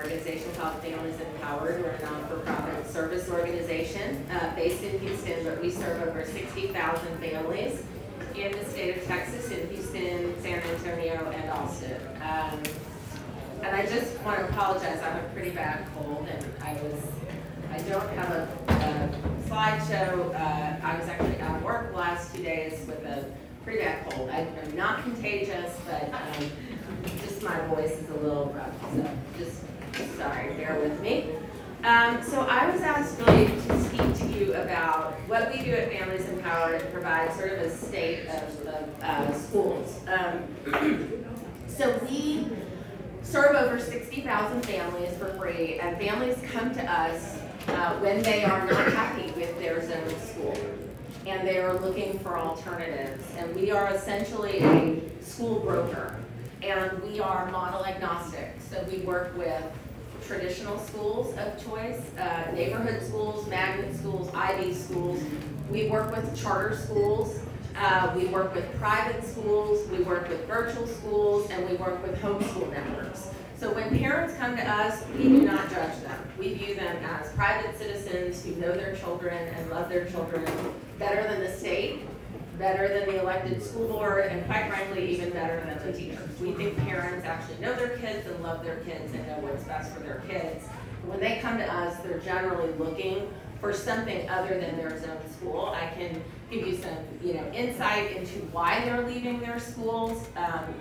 organization called Families Empowered. We're a non-for-profit service organization based in Houston, but we serve over 60,000 families in the state of Texas, in Houston, San Antonio, and Austin. And I just want to apologize. I have a pretty bad cold, and I don't have a slideshow. I was actually out of work the last 2 days with a pretty bad cold. I'm not contagious, but just my voice is a little rough, so just sorry, bear with me. So I was asked really to speak to you about what we do at Families Empowered and provide sort of a state of schools. So we serve over 60,000 families for free, and families come to us when they are not happy with their zone school and they are looking for alternatives. And we are essentially a school broker, and we are model agnostic. So we work with traditional schools of choice, neighborhood schools, magnet schools, IB schools. We work with charter schools. We work with private schools, we work with virtual schools, and we work with homeschool networks. So when parents come to us, we do not judge them. We view them as private citizens who know their children and love their children better than the state, better than the elected school board, and quite frankly, even better than the teachers. We think parents actually know their kids and love their kids and know what's best for their kids. When they come to us, they're generally looking for something other than their zone school. I can give you some, insight into why they're leaving their schools,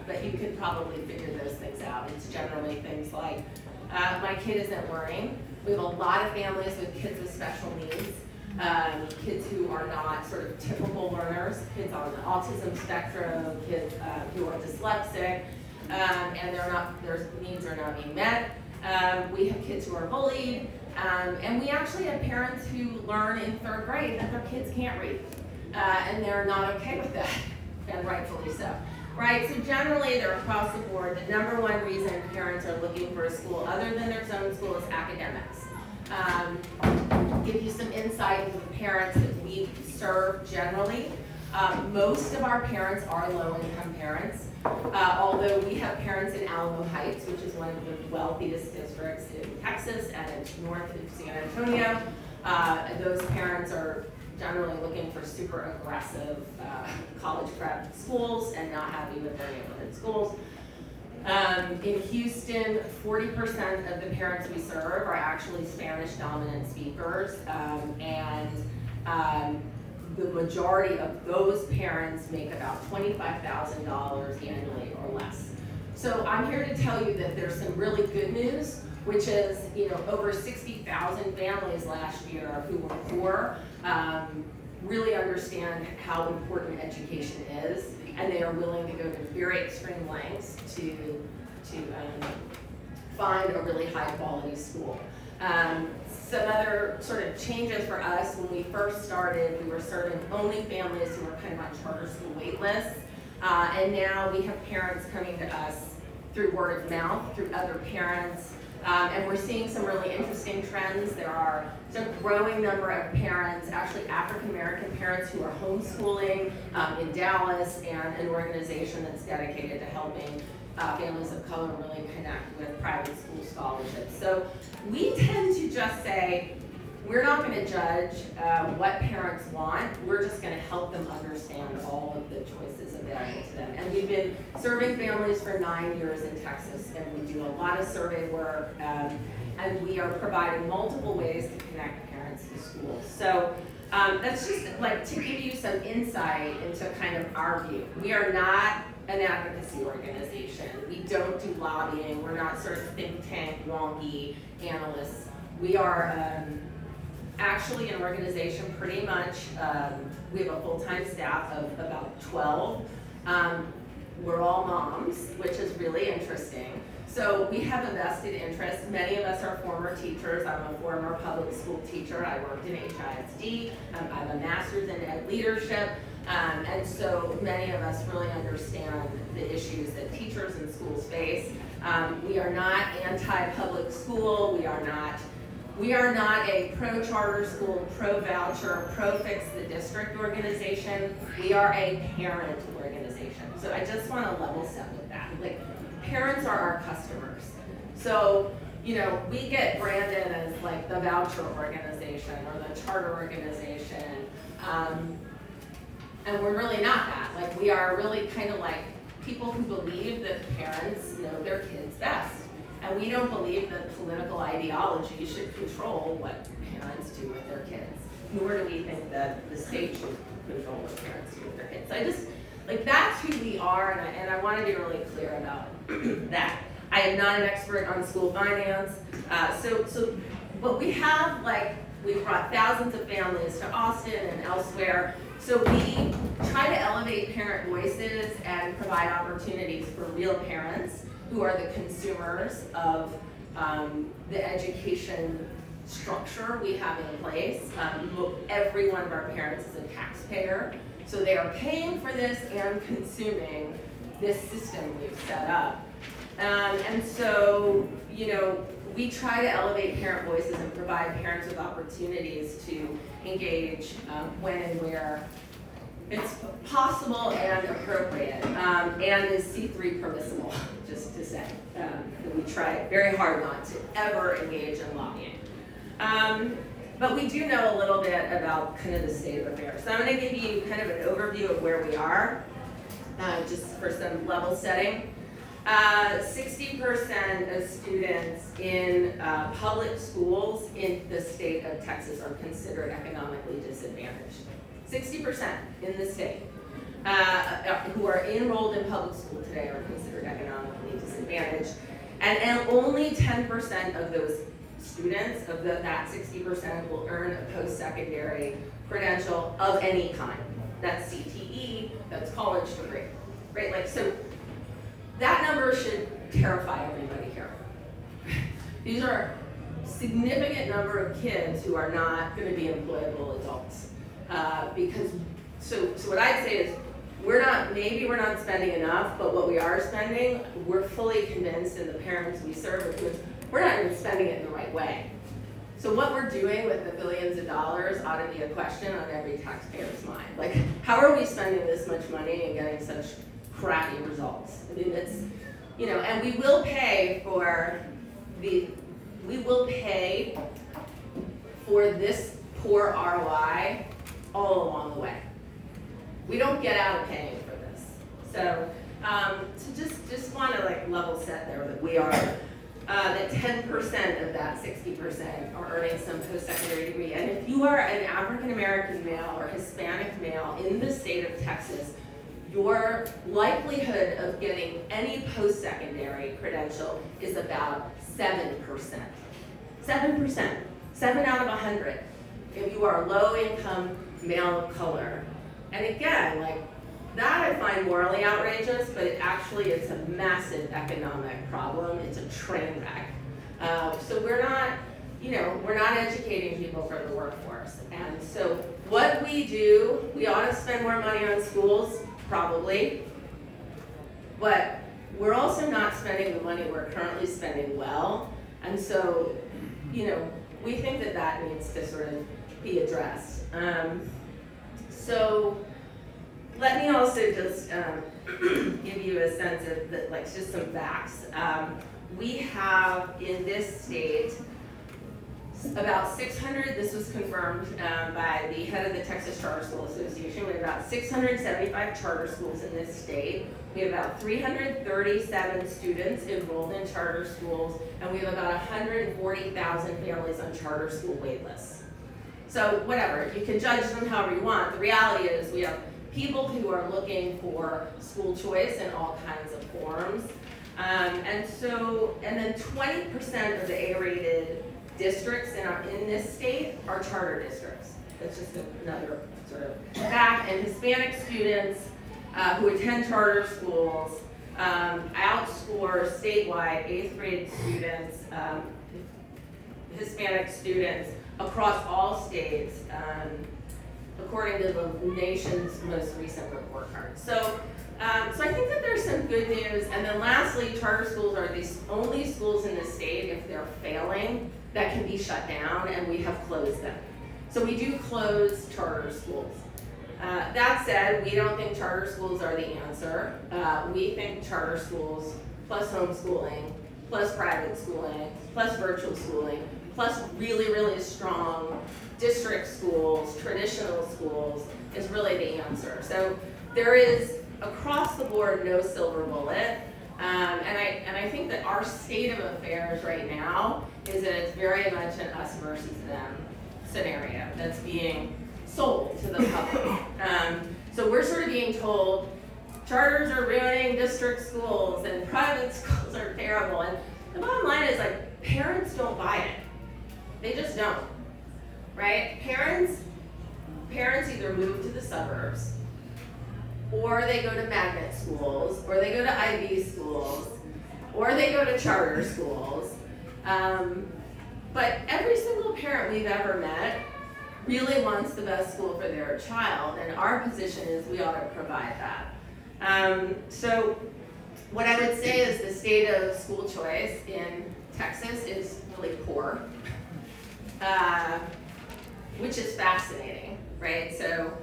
but you could probably figure those things out. It's generally things like, my kid isn't learning. We have a lot of families with kids with special needs, kids who are not sort of typical learners, kids on the autism spectrum, kids who are dyslexic, and their needs are not being met. We have kids who are bullied, and we actually have parents who learn in 3rd grade that their kids can't read, and they're not okay with that, and rightfully so. Right, so generally they're across the board. The #1 reason parents are looking for a school other than their zone school is academics. Give you some insight into the parents that we serve generally. Most of our parents are low-income parents, although we have parents in Alamo Heights, which is one of the wealthiest districts in Texas, and it's north of San Antonio. Those parents are generally looking for super aggressive college prep schools and not happy with their neighborhood schools. In Houston, 40% of the parents we serve are actually Spanish dominant speakers, and the majority of those parents make about $25,000 annually or less. So I'm here to tell you that there's some really good news, which is, over 60,000 families last year who were poor really understand how important education is, and they are willing to go to very extreme lengths to find a really high quality school. Some other sort of changes for us: when we first started, we were serving only families who were kind of on charter school wait lists, and now we have parents coming to us through word of mouth, through other parents. And we're seeing some really interesting trends. There are a growing number of parents, actually African-American parents, who are homeschooling in Dallas, and an organization that's dedicated to helping families of color really connect with private school scholarships. So we tend to just say, we're not going to judge what parents want. We're just going to help them understand all of the choices available to them. And we've been serving families for 9 years in Texas, and we do a lot of survey work, and we are providing multiple ways to connect parents to schools. So that's just like to give you some insight into kind of our view. We are not an advocacy organization. We don't do lobbying. We're not sort of think tank, wonky analysts. We are actually an organization pretty much, we have a full-time staff of about 12. We're all moms, which is really interesting. So we have a vested interest. Many of us are former teachers. I'm a former public school teacher. I worked in HISD. I have a master's in ed leadership. And so many of us really understand the issues that teachers and schools face. We are not anti-public school. We are not a pro-charter school, pro-voucher, pro-fix-the-district organization. We are a parent organization. So I just want to level set with that. Like, parents are our customers. So you know, we get branded as like the voucher organization or the charter organization, and we're really not that. Like, we are really kind of like people who believe that parents know their kids best. And we don't believe that political ideology should control what parents do with their kids. Nor do we think that the state should control what parents do with their kids. So I just, like, that's who we are, and I want to be really clear about that. I am not an expert on school finance, but we have, like, we've brought thousands of families to Austin and elsewhere. So we try to elevate parent voices and provide opportunities for real parents who are the consumers of the education structure we have in place. Every one of our parents is a taxpayer, so they are paying for this and consuming this system we've set up. And so, you know, we try to elevate parent voices and provide parents with opportunities to engage when and where it's possible and appropriate, and is C3 permissible, just to say. That we try very hard not to ever engage in lobbying. But we do know a little bit about kind of the state of affairs. So I'm going to give you kind of an overview of where we are, just for some level setting. 60% of students in public schools in the state of Texas are considered economically disadvantaged. 60% in the state who are enrolled in public school today are considered economically disadvantaged. And only 10% of those students, of that 60%, will earn a post-secondary credential of any kind. That's CTE, that's college degree, right? Like, so that number should terrify everybody here. These are a significant number of kids who are not going to be employable adults. Because, so what I'd say is, maybe we're not spending enough, but what we are spending, we're fully convinced, and the parents we serve are convinced, we're not even spending it in the right way. So what we're doing with the billions of dollars ought to be a question on every taxpayer's mind. Like, how are we spending this much money and getting such crappy results? I mean, it's, you know, and we will pay for this poor ROI all along the way. We don't get out of paying for this. So, just want to like level set there that we are, that 10% of that 60% are earning some post-secondary degree. And if you are an African-American male or Hispanic male in the state of Texas, your likelihood of getting any post-secondary credential is about 7%. 7%. 7 out of 100. If you are a low-income male of color. And again, like, that I find morally outrageous, but it's a massive economic problem. It's a train wreck. So we're not educating people for the workforce. And so what we do, we ought to spend more money on schools, probably, but we're also not spending the money we're currently spending well. And so, you know, we think that that needs to sort of be addressed. So let me also just give you a sense of like just some facts. We have in this state about 600, this was confirmed by the head of the Texas Charter School Association. We have about 675 charter schools in this state. We have about 337 students enrolled in charter schools, and we have about 140,000 families on charter school wait lists. So whatever, you can judge them however you want. The reality is we have people who are looking for school choice in all kinds of forms. And then 20% of the A-rated districts in this state are charter districts. That's just another sort of fact. And Hispanic students who attend charter schools outscore statewide 8th grade students, Hispanic students across all states, according to the nation's most recent report card. So I think that there's some good news. And then lastly, charter schools are the only schools in the state, if they're failing, that can be shut down, and we have closed them. So we do close charter schools. That said, we don't think charter schools are the answer. We think charter schools plus homeschooling plus private schooling, plus virtual schooling, plus really, really strong district schools, traditional schools, is really the answer. So there is, across the board, no silver bullet. And I think that our state of affairs right now is that it's very much an us versus them scenario that's being sold to the public. So we're sort of being told charters are ruining district schools and private schools are terrible. And the bottom line is, like, parents don't buy it. They just don't, right? Parents either move to the suburbs, or they go to magnet schools, or they go to IB schools, or they go to charter schools. But every single parent we've ever met really wants the best school for their child, and our position is we ought to provide that. So what I would say is the state of school choice in Texas is really poor, which is fascinating, right? So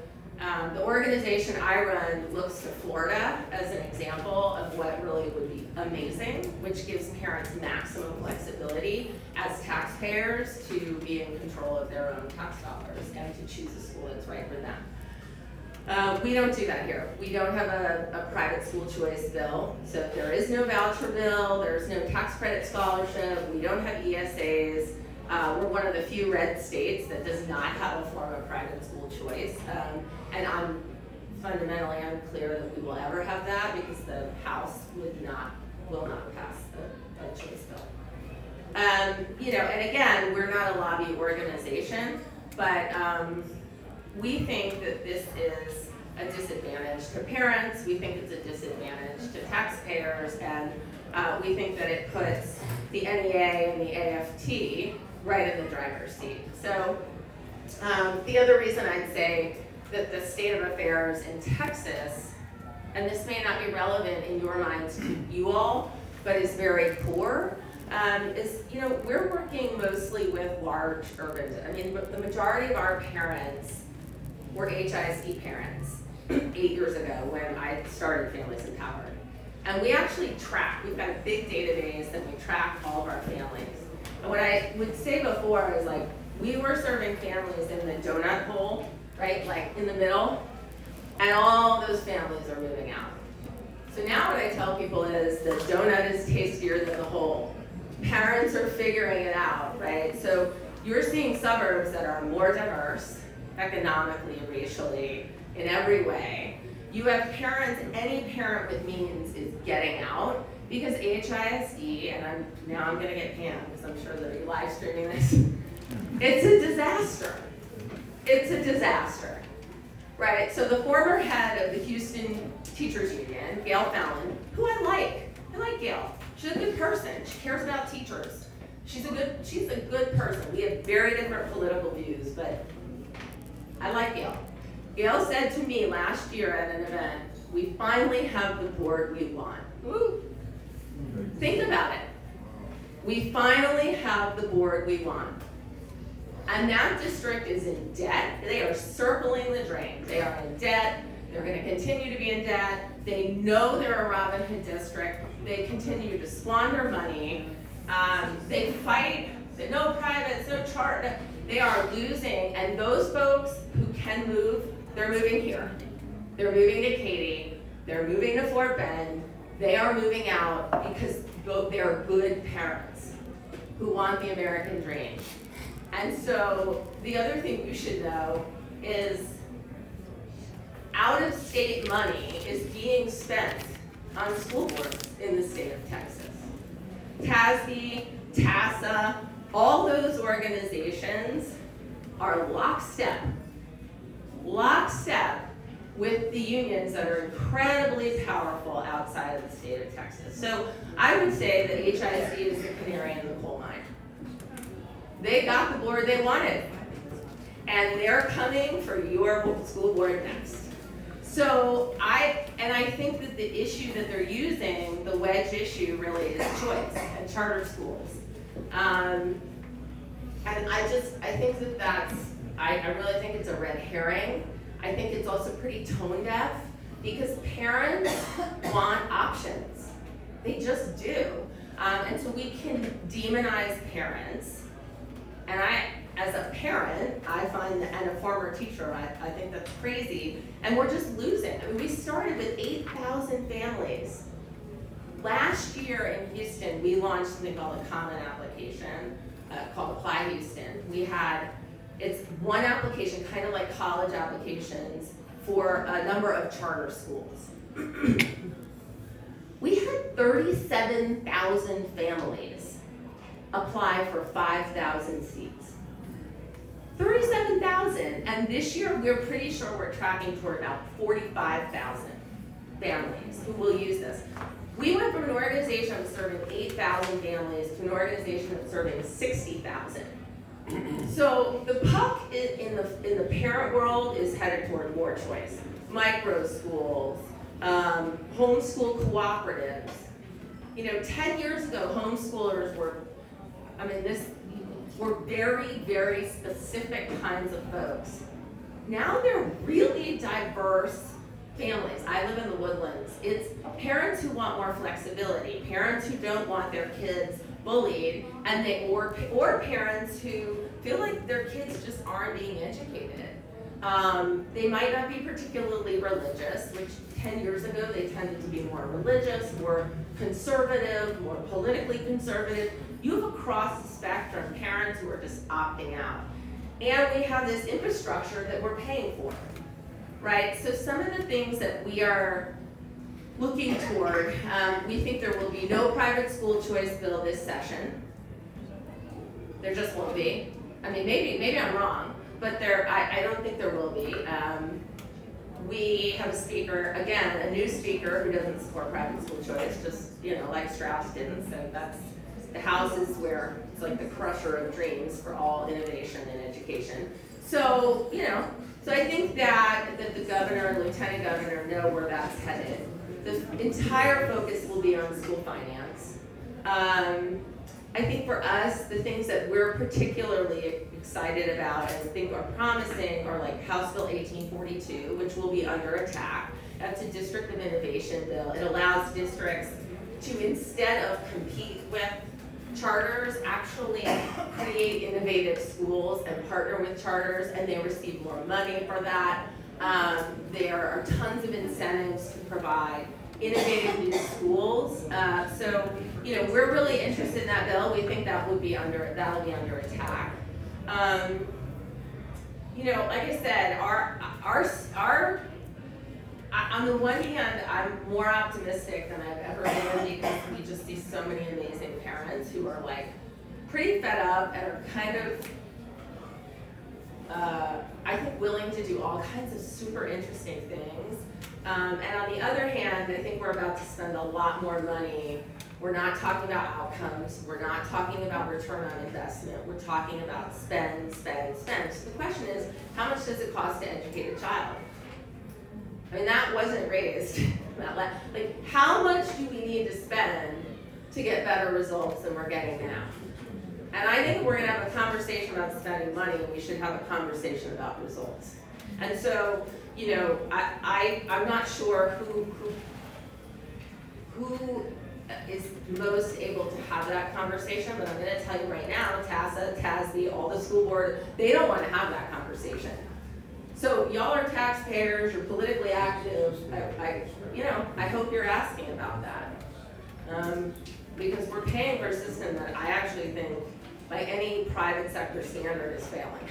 the organization I run looks to Florida as an example of what really would be amazing, which gives parents maximum flexibility as taxpayers to be in control of their own tax dollars and to choose a school that's right for them. We don't do that here. We don't have a private school choice bill, so there is no voucher bill, there's no tax credit scholarship, we don't have ESAs. We're one of the few red states that does not have a form of private school choice. And I'm fundamentally unclear that we will ever have that because the House will not pass the choice bill. You know, and again, we're not a lobby organization, but we think that this is a disadvantage to parents, we think it's a disadvantage to taxpayers, and we think that it puts the NEA and the AFT right in the driver's seat. So the other reason I'd say that the state of affairs in Texas, and this may not be relevant in your minds to you all, but is very poor, is, you know, we're working mostly with large urban, I mean, the majority of our parents were HISD parents 8 years ago when I started Families Empowered. And we actually track, we've got a big database and we track all of our families. And what I would say before is, like, we were serving families in the donut hole, right, like in the middle, and all those families are moving out. So now what I tell people is the donut is tastier than the hole. Parents are figuring it out, right? So you're seeing suburbs that are more diverse, economically, racially, in every way. You have parents, any parent with means is getting out because HISD, and now I'm gonna get panned because I'm sure that you're live streaming this. It's a disaster. It's a disaster, right? So the former head of the Houston Teachers Union, Gail Fallon, who I like Gail. She's a good person. She cares about teachers. She's a good person. We have very different political views, but I like Gail. Gail said to me last year at an event, we finally have the board we want. Woo. Think about it. We finally have the board we want. And that district is in debt. They are circling the drain. They are in debt. They're going to continue to be in debt. They know they're a Robin Hood district. They continue to squander money. They fight. No privates, no charter. They are losing. And those folks who can move, they're moving here. They're moving to Katy. They're moving to Fort Bend. They are moving out because they're good parents who want the American dream. And so the other thing you should know is out-of-state money is being spent on school boards in the state of Texas. TASB, TASA, all those organizations are lockstep with the unions that are incredibly powerful outside of the state of Texas. So I would say that HISD is the canary in the coal mine. They got the board they wanted, and they're coming for your school board next. So I think that the issue that they're using, the wedge issue, really is choice and charter schools. And I think that that's, I really think it's a red herring. I think it's also pretty tone deaf because parents want options. They just do. And so we can demonize parents. And as a parent, I find, and a former teacher, I think that's crazy. And we're just losing. I mean, we started with 8,000 families. Last year in Houston, we launched something called a common application called Apply Houston. It's one application, kind of like college applications, for a number of charter schools. We had 37,000 families apply for 5,000 seats. 37,000, and this year we're pretty sure we're tracking toward about 45,000 families who will use this. We went from an organization of serving 8,000 families to an organization of serving 60,000. So the puck in the parent world is headed toward more choice. Micro schools, homeschool cooperatives. 10 years ago, homeschoolers were very, very specific kinds of folks. Now they're really diverse families. I live in the Woodlands. It's parents who want more flexibility, parents who don't want their kids bullied, and or parents who feel like their kids just aren't being educated. They might not be particularly religious, which 10 years ago they tended to be more religious, more conservative, more politically conservative. You have across the spectrum parents who are just opting out. And we have this infrastructure that we're paying for, right? So some of the things that we are looking toward, we think there will be no private school choice bill this session. There just won't be. I mean, maybe I'm wrong, but I don't think there will be. We have a speaker, again, a new speaker who doesn't support private school choice, just, like Strauss didn't, so that's, the House is where it's like the crusher of dreams for all innovation in education. So, so I think that the governor and lieutenant governor know where that's headed. The entire focus will be on school finance. I think for us, the things that we're particularly excited about and think are promising are like House Bill 1842, which will be under attack. That's a District of Innovation bill. It allows districts to, instead of compete with charters, actually create innovative schools and partner with charters, and they receive more money for that. There are tons of incentives to provide innovative new schools. So, we're really interested in that bill. We think that'll be under attack. Like I said, on the one hand, I'm more optimistic than I've ever been because we just see so many amazing parents who are like pretty fed up and are kind of, I think, willing to do all kinds of super interesting things. And on the other hand, I think we're about to spend a lot more money. We're not talking about outcomes. We're not talking about return on investment. We're talking about spend, spend, spend. So the question is, how much does it cost to educate a child? I mean, that wasn't raised. Like, how much do we need to spend to get better results than we're getting now? And I think we're going to have a conversation about spending money, and we should have a conversation about results. And so, I'm not sure who is most able to have that conversation, but I'm going to tell you right now, TASA, TASB, all the school board, they don't want to have that conversation. So y'all are taxpayers, you're politically active. I hope you're asking about that. Because we're paying for a system that I actually think, by any private sector standard, is failing.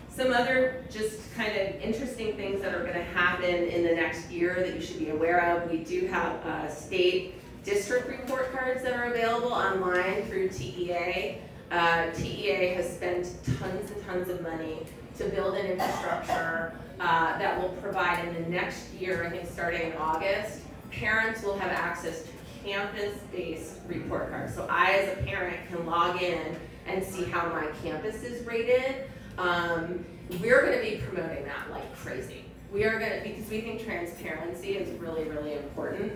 Some other just kind of interesting things that are going to happen in the next year that you should be aware of. We do have state district report cards that are available online through TEA. TEA has spent tons and tons of money to build an infrastructure that will provide in the next year, I think starting in August, parents will have access to campus-based report cards. So I, as a parent, can log in and see how my campus is rated. We're going to be promoting that like crazy. We are going to, because we think transparency is really, really important.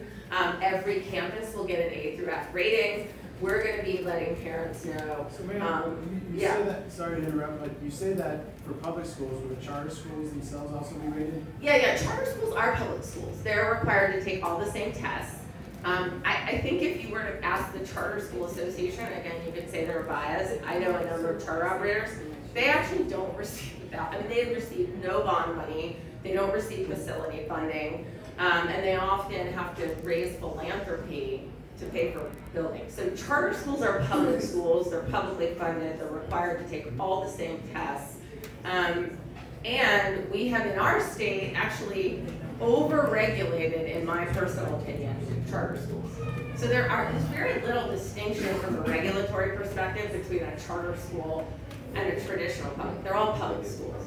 Every campus will get an A through F rating. We're going to be letting parents know. So you say that, sorry to interrupt, but you say that for public schools, will the charter schools themselves also be rated? Yeah, charter schools are public schools. They're required to take all the same tests. I think if you were to ask the Charter School Association, again, you could say they're biased. I know a number of charter operators. They actually don't receive that. I mean, they receive no bond money. They don't receive facility funding. And they often have to raise philanthropy to pay for buildings. So charter schools are public schools. They're publicly funded. They're required to take all the same tests. And we have in our state actually over-regulated, in my personal opinion, charter schools. So there's very little distinction from a regulatory perspective between a charter school and a traditional public. They're all public schools.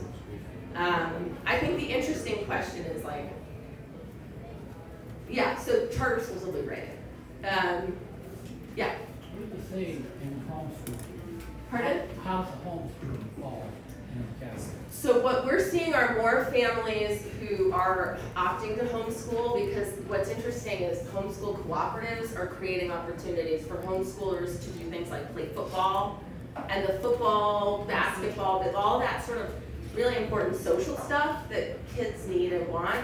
I think the interesting question is like, yeah, so charter schools will be rated. Yeah. What do you see in homeschooling? Pardon? How's the homeschooling fall in the category? So what we're seeing are more families who are opting to homeschool, because what's interesting is homeschool cooperatives are creating opportunities for homeschoolers to do things like play football, and the football, basketball, all that sort of really important social stuff that kids need and want.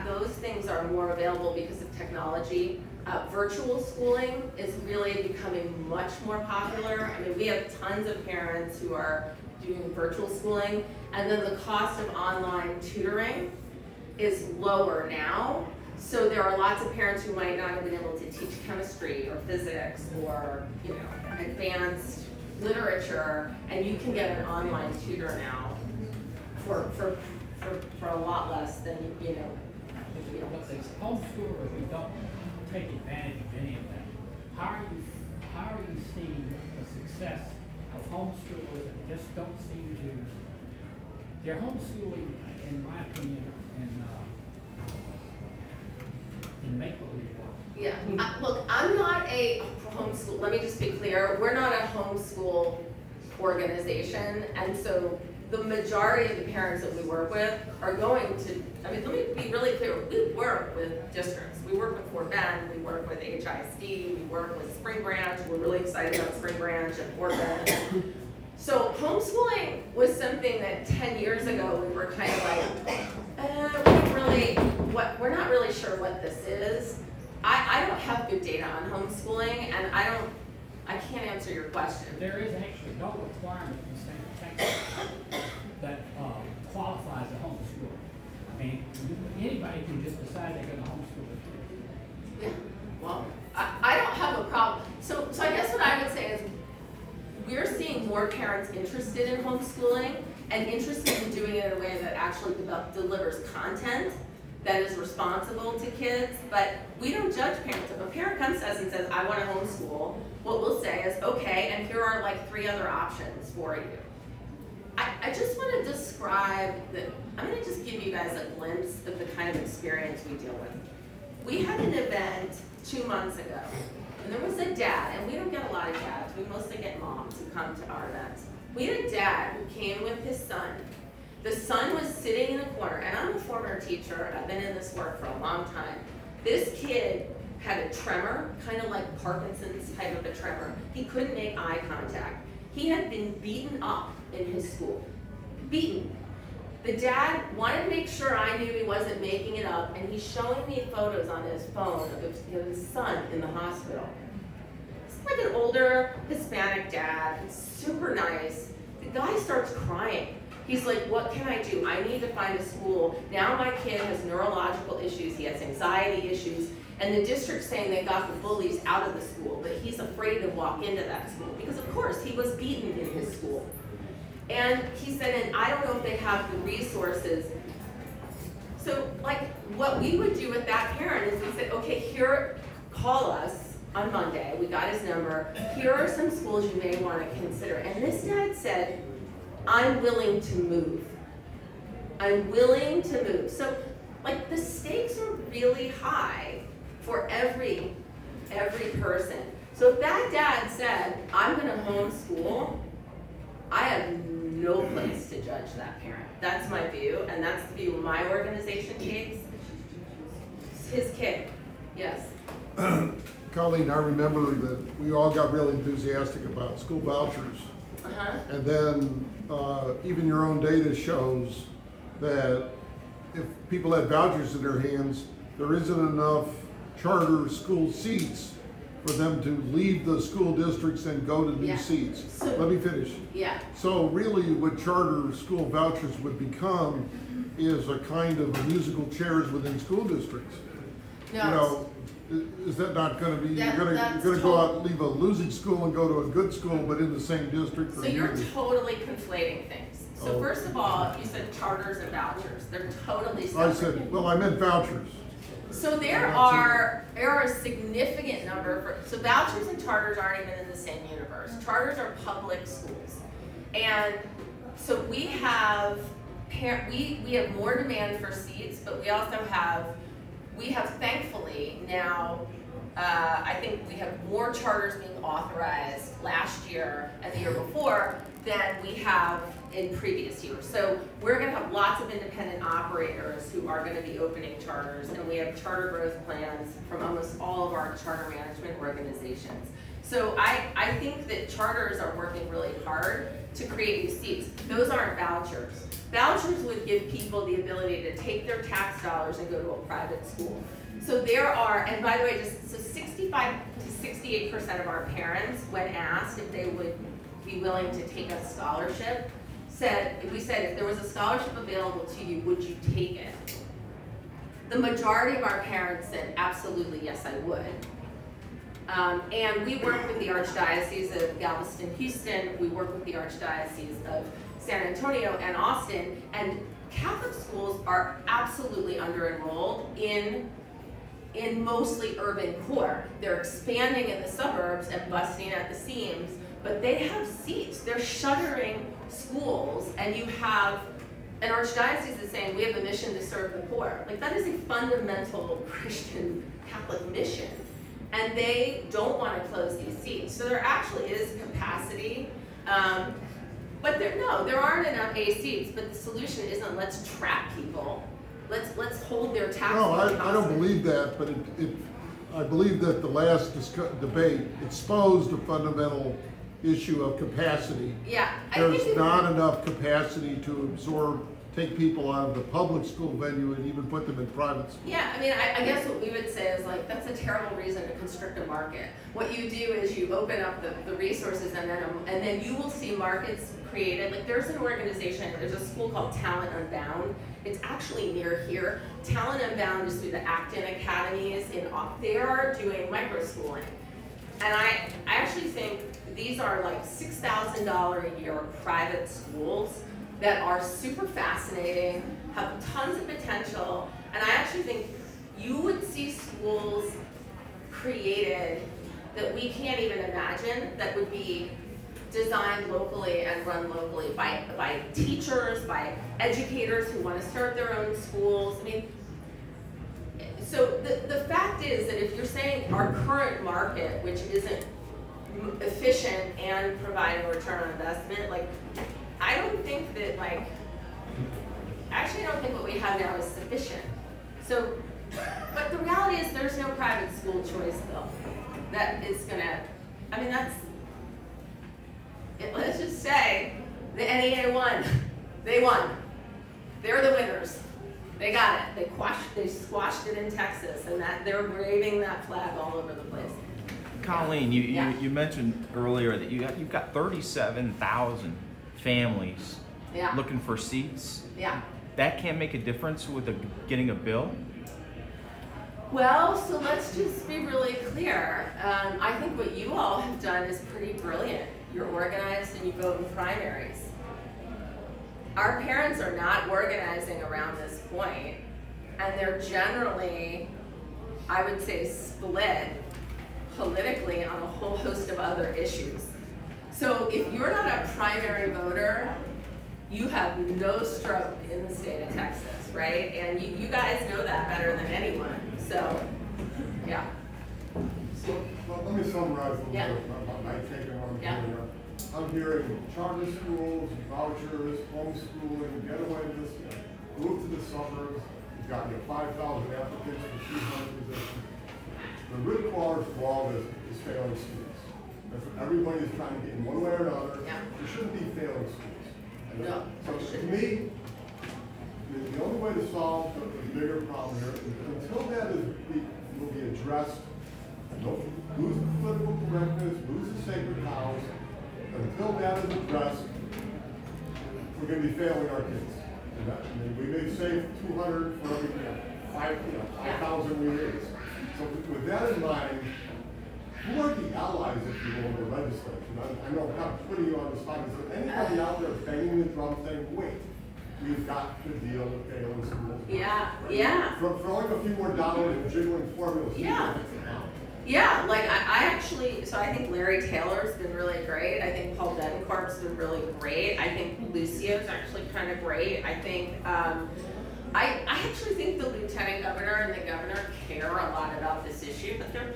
Those things are more available because of technology. Virtual schooling is really becoming much more popular. I mean, we have tons of parents who are doing virtual schooling, and then the cost of online tutoring is lower now. So there are lots of parents who might not have been able to teach chemistry or physics or, you know, advanced literature, and you can get an online tutor now for a lot less than, you know. But these homeschoolers who don't take advantage of any of that, how are you seeing the success of homeschoolers that just don't seem to, they're homeschooling, in my opinion, in make-believe. Yeah, look, I'm not a homeschool, let me just be clear, we're not a homeschool organization, and so the majority of the parents that we work with are going to, I mean, let me be really clear, we work with districts. We work with Fort Bend, we work with HISD, we work with Spring Branch, we're really excited about Spring Branch and Fort Bend. So homeschooling was something that 10 years ago we were kind of like, we're not really sure what this is. I don't have good data on homeschooling, and I can't answer your question. There is actually no requirement in the state of Texas that qualifies a homeschooler. I mean, anybody can just decide they're going to homeschool their kids. Yeah, well, I don't have a problem. So I guess what I would say is we're seeing more parents interested in homeschooling and interested in doing it in a way that actually delivers content that is responsible to kids, but we don't judge parents. If a parent comes to us and says, I want to homeschool, what we'll say is, okay, and here are like 3 other options for you. I just want to describe I'm going to just give you guys a glimpse of the kind of experience we deal with. We had an event 2 months ago, and there was a dad, and we don't get a lot of dads, we mostly get moms who come to our events. We had a dad who came with his son. The son was sitting in a corner, and I'm a former teacher, I've been in this work for a long time. This kid had a tremor, kind of like Parkinson's type of a tremor. He couldn't make eye contact. He had been beaten up in his school, beaten. The dad wanted to make sure I knew he wasn't making it up, and he's showing me photos on his phone of his son in the hospital. It's like an older Hispanic dad, he's super nice. The guy starts crying. He's like, what can I do? I need to find a school. Now my kid has neurological issues, he has anxiety issues, and the district's saying they got the bullies out of the school, but he's afraid to walk into that school because of course he was beaten in his school. And he said, and I don't know if they have the resources. So like what we would do with that parent is we said, okay, here, call us on Monday, we got his number, here are some schools you may want to consider. And this dad said, I'm willing to move. I'm willing to move. So, like, the stakes are really high for every person. So if that dad said, I'm gonna homeschool, I have no place to judge that parent. That's my view, and that's the view my organization takes. It's his kid, yes. Colleen, I remember that we all got really enthusiastic about school vouchers. And then even your own data shows that if people had vouchers in their hands, there isn't enough charter school seats for them to leave the school districts and go to new Yeah. seats. So- Let me finish. Yeah. So really what charter school vouchers would become is a kind of musical chairs within school districts. No, You know, is that not gonna be, That- you're that's gonna go tot- out, leave a losing school and go to a good school, but in the same district for so you're years? totally conflating things. So Oh. first of all, you said charters and vouchers. They're totally separate. I said, well, I meant vouchers. So there are a significant number so vouchers and charters aren't even in the same universe. Charters are public schools. And so we have we have more demand for seats, but we also have thankfully now I think we have more charters being authorized last year and the year before than we have in previous years. So we're going to have lots of independent operators who are going to be opening charters, and we have charter growth plans from almost all of our charter management organizations. So I think that charters are working really hard to create these seats. Those aren't vouchers. Vouchers would give people the ability to take their tax dollars and go to a private school. So there are, and by the way, so 65 to 68% of our parents, when asked if they would be willing to take a scholarship, we said if there was a scholarship available to you, would you take it? The majority of our parents said absolutely yes, I would. And we work with the Archdiocese of Galveston, Houston. We work with the Archdiocese of San Antonio and Austin. And Catholic schools are absolutely under-enrolled in mostly urban core. They're expanding in the suburbs and busting at the seams, but they have seats. They're shuttering schools, and you have an archdiocese is saying we have a mission to serve the poor. Like, that is a fundamental Christian Catholic mission. And they don't want to close these seats. So there actually is capacity. But there aren't enough A seats, but the solution isn't let's trap people. Let's hold their tax. No, I don't believe that, but I believe that the last debate exposed a fundamental issue of capacity. Yeah, There's not enough capacity to take people out of the public school venue and even put them in private school. Yeah, I mean, I guess what we would say is like, that's a terrible reason to constrict a market. What you do is you open up the resources, and then you will see markets created. Like, there's an organization, there's a school called Talent Unbound. It's actually near here. Talent Unbound is through the Acton Academies they are doing microschooling. And I actually think these are like $6,000 a year private schools that are super fascinating, have tons of potential, and I actually think you would see schools created that we can't even imagine that would be designed locally and run locally by teachers, by educators who want to start their own schools. I mean, so the fact is that if you're saying our current market, which isn't efficient and providing return on investment, like, I don't think that, like, actually I don't think what we have now is sufficient. So, but the reality is there's no private school choice bill that is gonna, I mean, let's just say the NEA won. They won. They're the winners. They got it. They squashed it in Texas, and they're waving that flag all over the place. Colleen, you mentioned earlier that you've got 37,000 families looking for seats. Yeah. That can't make a difference with getting a bill? Well, so let's just be really clear. I think what you all have done is pretty brilliant. You're organized and you vote in primaries. Our parents are not organizing around this point, and they're generally, I would say, split politically on a whole host of other issues. So if you're not a primary voter, you have no stroke in the state of Texas, right? And you guys know that better than anyone. So, yeah. Well, let me summarize a little bit about my take on what I'm hearing here. I'm hearing charter schools, vouchers, homeschooling, get away with this, move to the suburbs. You've got your 5,000 applicants for 200 positions. The root cause of all this is failing schools. That's what everybody is trying to get in one way or another. Yeah. There shouldn't be failing schools. No. So to me, the only way to solve the bigger problem here is until that is will be addressed. No, lose the political correctness, lose the sacred cows. Until that is addressed, we're going to be failing our kids. And we may save 200 for every 5,000 we raise. So with that in mind, who are the allies, if you will, in the legislature? I know I'm not putting you on the spot. Is there anybody out there banging the drum saying, wait, we've got to deal with failing schools? Yeah. For like a few more dollars and jiggling formulas. Yeah, like I actually, so I think Larry Taylor's been really great. I think Paul Betancourt's been really great. I think Lucio's actually kind of great. I think, I actually think the lieutenant governor and the governor care a lot about this issue, but they're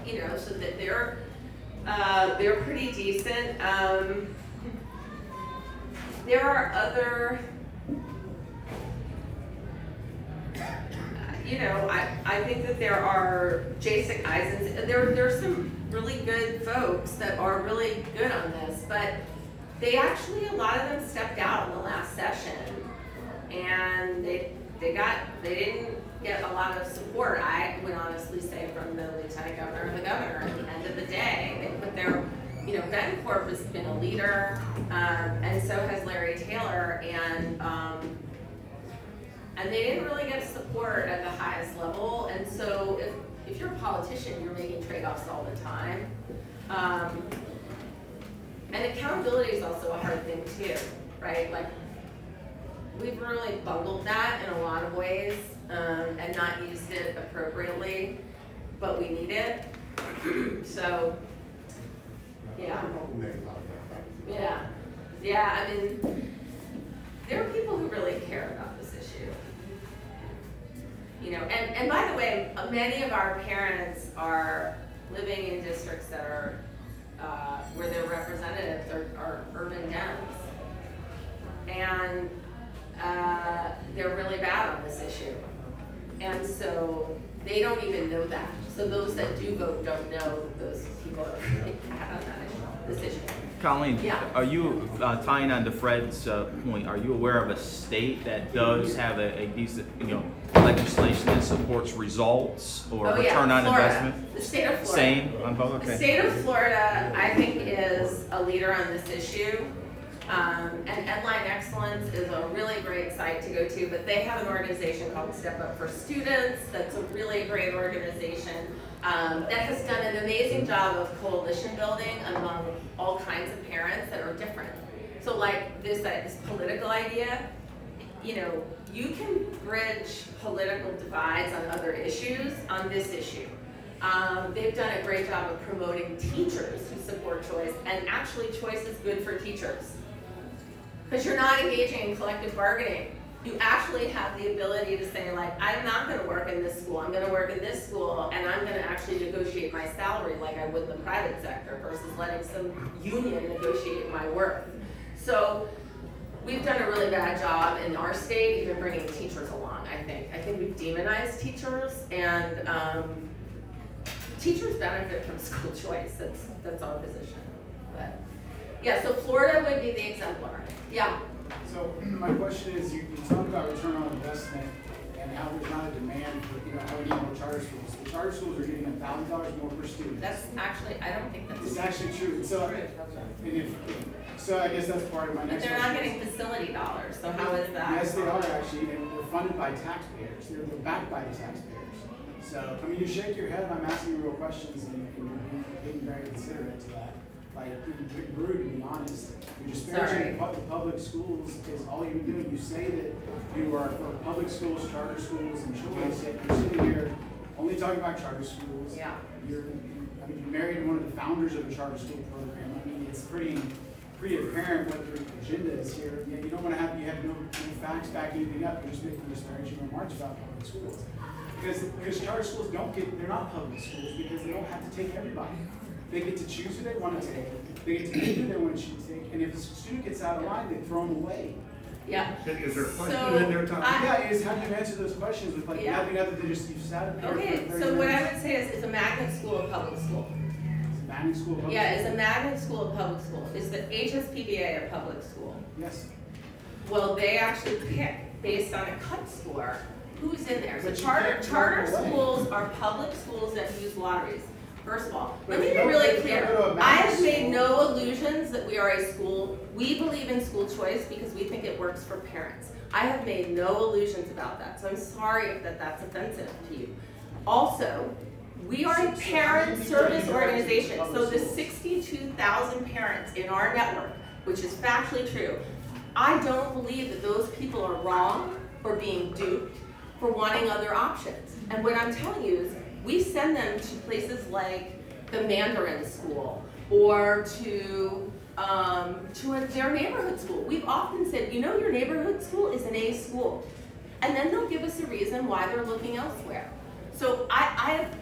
you know, so that they're pretty decent. There are other, you know, I think that there are Jason Eisens. There's some really good folks that are really good on this, but they actually, a lot of them stepped out in the last session, and they didn't get a lot of support, I would honestly say, from the lieutenant governor and the governor. At the end of the day, they put their, you know, Betancourt has been a leader, and so has Larry Taylor, and they didn't really get support at the highest level. And so if you're a politician, you're making trade-offs all the time. And accountability is also a hard thing too, right? Like, we've really bungled that in a lot of ways, and not used it appropriately, but we need it. So, yeah. I mean, there are people who really care about this issue. You know, and by the way, many of our parents are living in districts that are, where their representatives are urban Dems. And they're really bad on this issue. And so they don't even know that. So those that do vote don't know those people are really bad on this issue. Colleen, are you, tying on to Fred's point, are you aware of a state that does have a decent, you know, legislation that supports results or return on investment? The state of Florida. Same on both? Okay. The state of Florida, I think, is a leader on this issue. And Edline Excellence is a really great site to go to, but they have an organization called Step Up for Students. That's a really great organization that has done an amazing job of coalition building among all kinds of parents that are different. So like this political idea, you know, you can bridge political divides on other issues on this issue. They've done a great job of promoting teachers who support choice, and actually choice is good for teachers. Because you're not engaging in collective bargaining. You actually have the ability to say, like, I'm not going to work in this school, I'm going to work in this school, and I'm going to actually negotiate my salary like I would in the private sector versus letting some union negotiate my worth. So we've done a really bad job in our state even bringing teachers along, I think. I think we've demonized teachers, and teachers benefit from school choice. That's our position. But yeah, so Florida would be the exemplar. Yeah. So my question is, you talk about return on investment and how there's not a demand for, you know, how we need more charter schools. The charter schools are getting $1,000 more per student. That's actually, I don't think that's It's actually true. So, so I guess that's part of my next question. They're not getting facility dollars, so how is that? Yes, they are actually, and they're funded by taxpayers. They're backed by the taxpayers. So, I mean, you shake your head, I'm asking you real questions, and you're being very considerate to that. Like, you're rude, to be honest. You're disparaging the public schools is all you're doing. You say that you are for public schools, charter schools, and choice, yet you're sitting here only talking about charter schools. Yeah. You married one of the founders of the charter school program. I mean, it's pretty apparent what your agenda is here. Yet you don't want to have, you have no facts back anything up. You're just making disparaging remarks about public schools. Because charter schools they're not public schools because they don't have to take everybody. They get to choose who they want to take. They get to pick who they want to take. And if a student gets out of line, they throw them away. Yeah. Is there a question in there, Tom? Yeah, is how do you answer those questions with like nothing other than just you've sat up here. Okay, so what I would say is it's a magnet school of public school. It's a magnet school of public school? Yeah, it's a magnet school of public school. Is the HSPBA a public school? Yes. Well, they actually pick based on a cut score Who's in there? So But you charter can't charter take away. schools are public schools that use lotteries. First of all, But let me you be don't really go to clear. a I magnet have made school. no illusions that we are a school. We believe in school choice because we think it works for parents. I have made no illusions about that, so I'm sorry if that's offensive to you. Also, we are a parent service organization, so the 62,000 parents in our network, which is factually true, I don't believe that those people are wrong or being duped for wanting other options. And what I'm telling you is we send them to places like the Mandarin School or to their neighborhood school. We've often said, you know, your neighborhood school is an A school. And then they'll give us a reason why they're looking elsewhere. So I have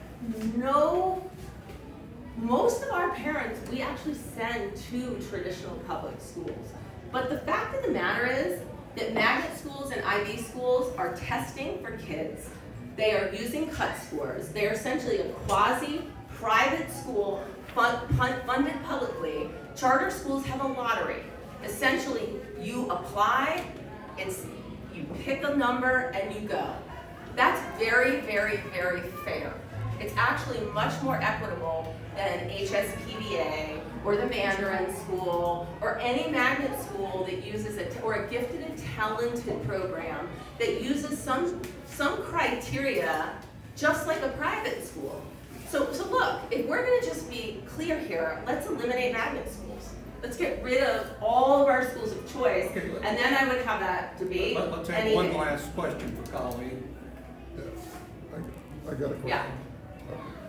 most of our parents, we actually send to traditional public schools. But the fact of the matter is that magnet schools and IB schools are testing for kids. They are using cut scores. They are essentially a quasi-private school funded publicly. Charter schools have a lottery. Essentially, you apply, you pick a number, and you go. That's very, very, very fair. It's actually much more equitable than HSPBA or the Mandarin School or any magnet school that uses or a gifted and talented program that uses some criteria just like a private school. So look, if we're going to just be clear here, let's eliminate magnet schools. Let's get rid of all of our schools of choice, and then I would have that debate. Let's have one last question for Colleen. I got a question. Yeah.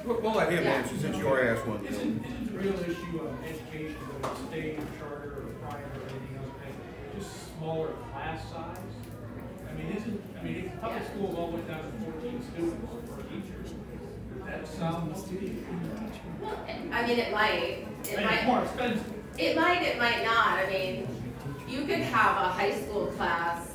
We'll let him answer since you already asked one. Isn't the real issue of education, whether it's state or charter or private or anything else, just smaller class size? If public schools all went down to 14 students per teacher, that sounds. Well, I mean, it might. It's more expensive. It might not. I mean, you could have a high school class.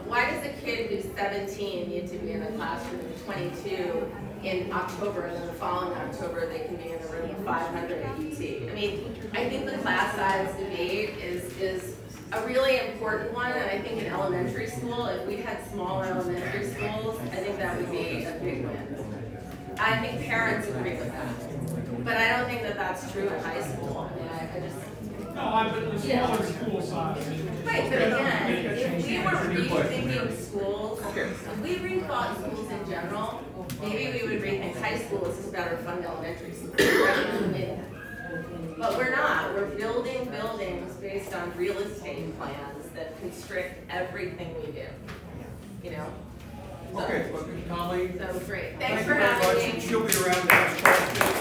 Why does a kid who's 17 need to be in a classroom of 22 in October, and then the following October they can be in a room of 500 at UT? I mean, I think the class size debate is a really important one, and I think in elementary school, if we had smaller elementary schools, I think that would be a big win. I think parents agree with that. But I don't think that that's true in high school. I mean, I just... No, but the smaller school size. Right, but again, if we were rethinking schools, if we rethought schools in general, maybe we would rethink high schools as better fund elementary schools. But we're not. We're building buildings based on real estate plans that constrict everything we do. You know? So, Okay, well, Colleen. so great. Thank Thanks you for very having much. me. She'll be around to ask questions.